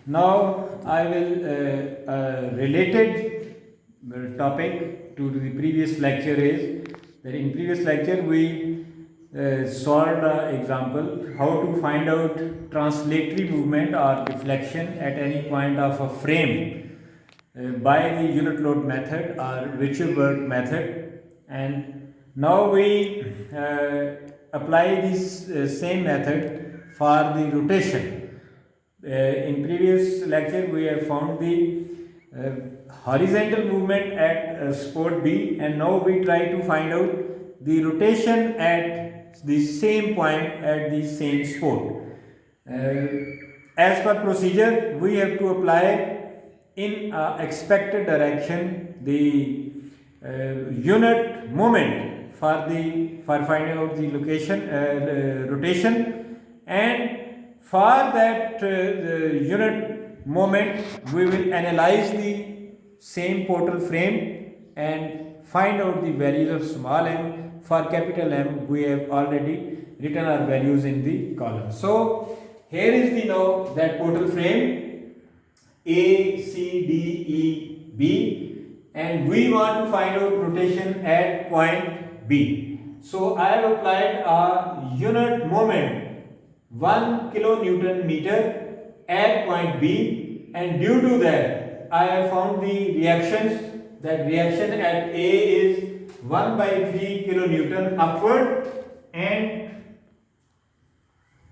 Now I will related topic to the previous lecture is that in previous lecture we solved the example how to find out translatory movement or deflection at any point of a frame by the unit load method or Ricciolbert method. And now we apply this same method for the rotation. In previous lecture we have found the horizontal movement at spot B, and now we try to find out the rotation at the same point at the same spot. As per procedure, we have to apply in expected direction the unit moment for finding out the location rotation, and for that unit moment we will analyze the same portal frame and find out the values of small m. For capital M we have already written our values in the column. So here is the now that portal frame A, C, D, E, B, and we want to find out rotation at point B. So I have applied a unit moment 1 kilonewton meter at point B, and due to that I have found the reactions. That reaction at A is 1 by 3 kilonewton upward, and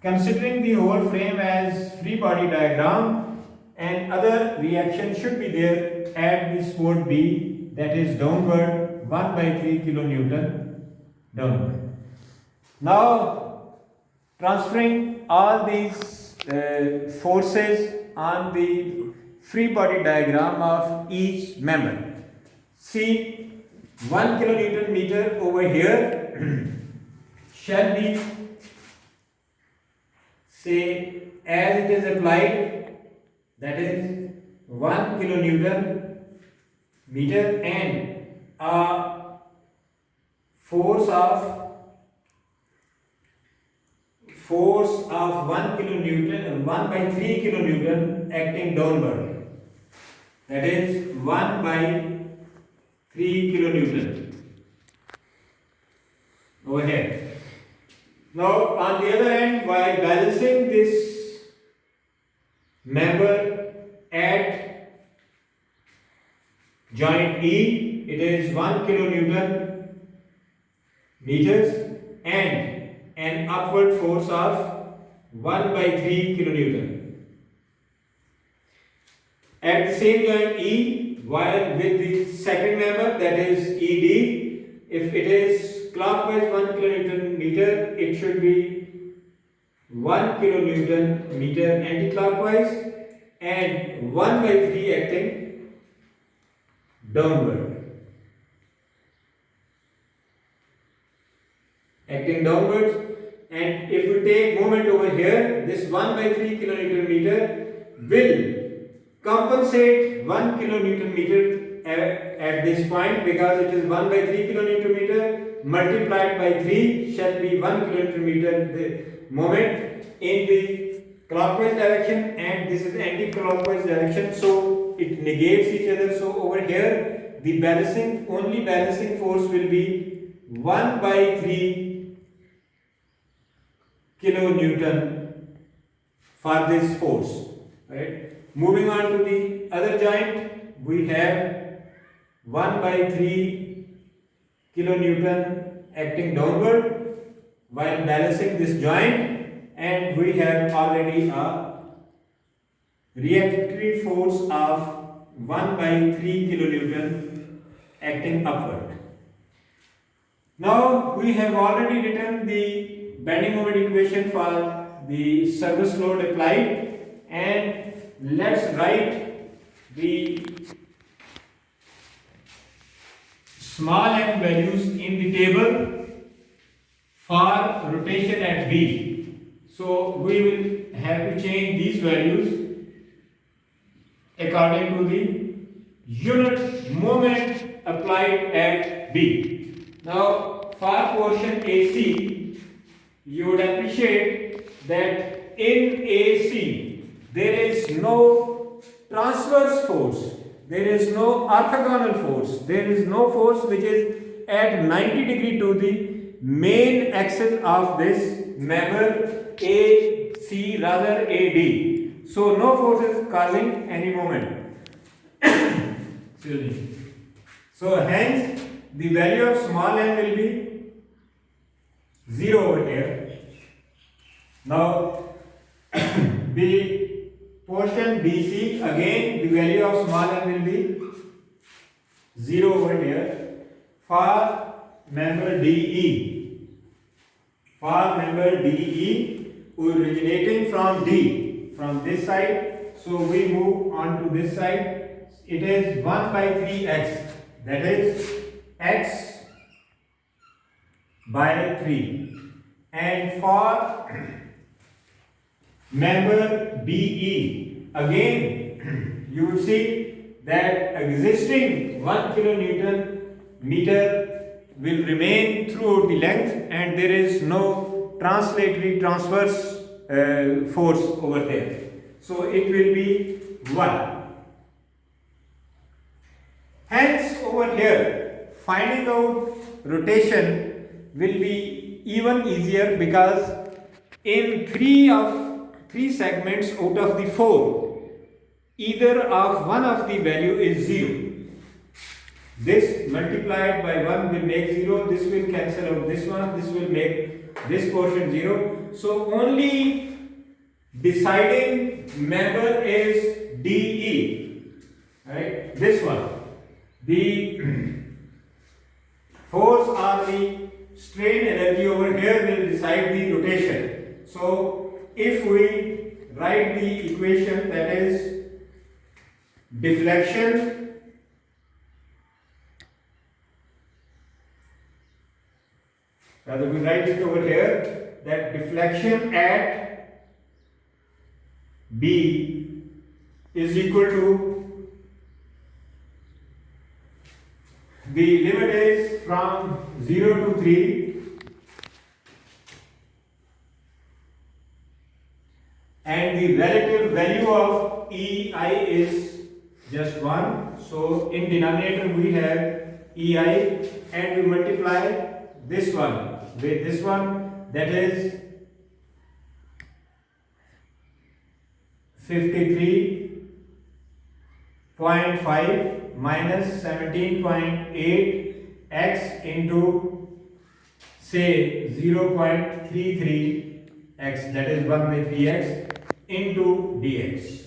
considering the whole frame as free body diagram, and other reaction should be there at the spot B, that is downward 1 by 3 kilonewton downward. Now transferring all these forces on the free body diagram of each member. See, 1 kilonewton meter over here shall be, say, as it is applied, that is 1 kilonewton meter, and a force of 1 kilonewton, 1 by 3 kilonewton acting downward, that is 1 by 3 kilonewton over here. Now on the other hand, while balancing this member at joint E, it is 1 kilonewton meters and an upward force of 1 by 3 kilonewton. At the same joint E, while with the second member, that is ED, if it is clockwise 1 kilonewton meter, it should be 1 kilonewton meter anti-clockwise and 1 by 3 acting downward. Acting downwards, and if we take moment over here, this 1 by 3 kilonewton meter will compensate 1 kilonewton meter at this point, because it is 1 by 3 kilonewton meter multiplied by 3 shall be 1 kilonewton meter the moment in the clockwise direction, and this is anti-clockwise direction, so it negates each other. So over here the only balancing force will be 1 by 3 kilonewton for this force, right? Moving on to the other joint, we have 1 by 3 kilonewton acting downward while balancing this joint, and we have already a reactive force of 1 by 3 kilonewton acting upward. Now we have already written the bending moment equation for the service load applied, and let's write the small m values in the table for rotation at B. So we will have to change these values according to the unit moment applied at B. Now for portion AC, you would appreciate that in AC there is no transverse force, there is no orthogonal force, there is no force which is at 90 degree to the main axis of this member AC, rather AD. So no force is causing any moment. Excuse me. So hence the value of small n will be 0 over here. Now the portion BC, again the value of small n will be 0 over here. For member DE, originating from D, from this side, so we move on to this side. It is 1 by 3x, that is x by 3. And for member BE, again you will see that existing 1 kilonewton meter will remain throughout the length, and there is no translatory transverse force over there. So it will be 1. Hence over here finding out rotation will be even easier, because in three segments out of the 4, either of one of the value is 0. This multiplied by 1 will make 0, this will cancel out this one, this will make this portion 0. So only deciding member is DE, right? This one. The force or the strain energy over here will decide the rotation. So if we write the equation, that is deflection rather we write it over here, that deflection at B is equal to, the limit is from 0 to 3, and the relative value of EI is just 1. So in denominator we have EI, and we multiply this one with this one, that is 53.5 minus 17.8 x into say 0.33 x, that is 1 by 3x into dx.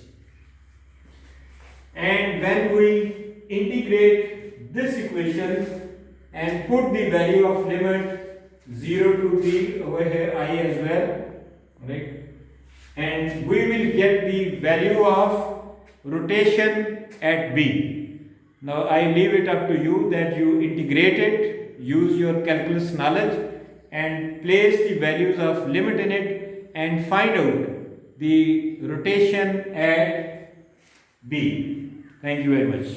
And when we integrate this equation and put the value of limit 0 to 3 over here, I as well, right? And we will get the value of rotation at B. Now I leave it up to you that you integrate it, use your calculus knowledge, and place the values of limit in it and find out the rotation at B. Thank you very much.